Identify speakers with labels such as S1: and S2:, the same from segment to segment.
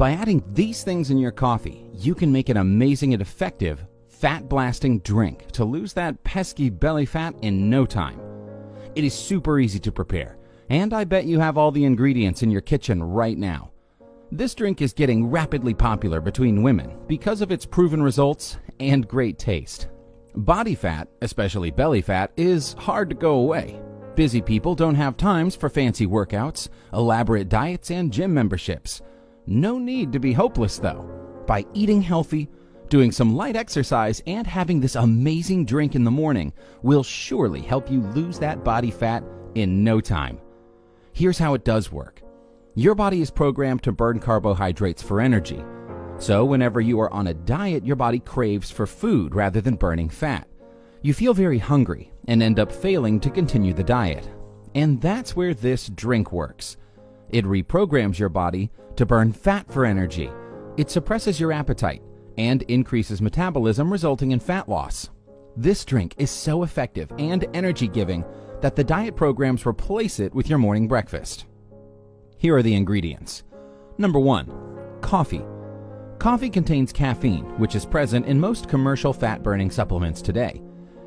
S1: By adding these things in your coffee, you can make an amazing and effective fat-blasting drink to lose that pesky belly fat in no time. It is super easy to prepare, and I bet you have all the ingredients in your kitchen right now. This drink is getting rapidly popular between women because of its proven results and great taste. Body fat, especially belly fat, is hard to go away. Busy people don't have times for fancy workouts, elaborate diets, and gym memberships. No need to be hopeless though. By eating healthy, doing some light exercise, and having this amazing drink in the morning will surely help you lose that body fat in no time. Here's how it does work. Your body is programmed to burn carbohydrates for energy. So whenever you are on a diet, your body craves for food rather than burning fat. You feel very hungry and end up failing to continue the diet. And that's where this drink works. It reprograms your body to burn fat for energy. It suppresses your appetite and increases metabolism, resulting in fat loss. This drink is so effective and energy-giving that the diet programs replace it with your morning breakfast. Here are the ingredients. Number 1, coffee. Coffee contains caffeine, which is present in most commercial fat-burning supplements today.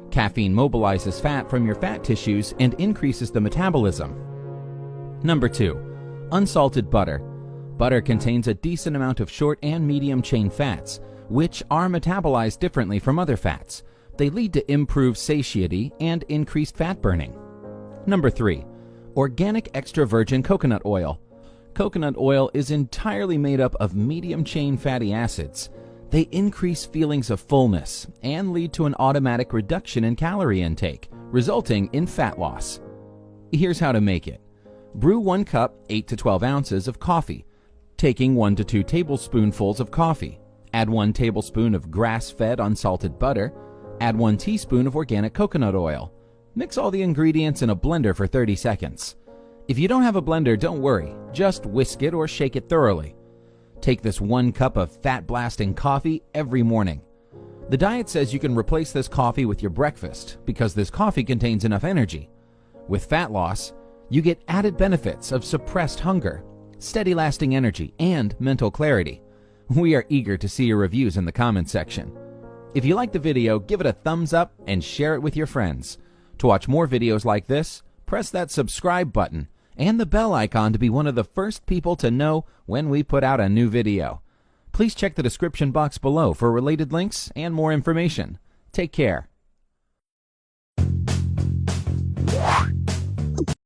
S1: Caffeine mobilizes fat from your fat tissues and increases the metabolism. Number 2, unsalted butter. Butter contains a decent amount of short and medium chain fats, which are metabolized differently from other fats. They lead to improved satiety and increased fat burning. Number 3, organic extra virgin coconut oil. Coconut oil is entirely made up of medium chain fatty acids. They increase feelings of fullness and lead to an automatic reduction in calorie intake, resulting in fat loss. Here's how to make it. Brew 1 cup 8 to 12 ounces of coffee, taking 1 to 2 tablespoonfuls of coffee. Add 1 tablespoon of grass-fed unsalted butter. Add 1 teaspoon of organic coconut oil. Mix all the ingredients in a blender for 30 seconds. If you don't have a blender, don't worry. Just whisk it or shake it thoroughly. Take this 1 cup of fat-blasting coffee every morning. The diet says you can replace this coffee with your breakfast because this coffee contains enough energy. With fat loss, you get added benefits of suppressed hunger, steady lasting energy, and mental clarity. We are eager to see your reviews in the comments section. If you liked the video, give it a thumbs up and share it with your friends. To watch more videos like this, press that subscribe button and the bell icon to be one of the first people to know when we put out a new video. Please check the description box below for related links and more information. Take care.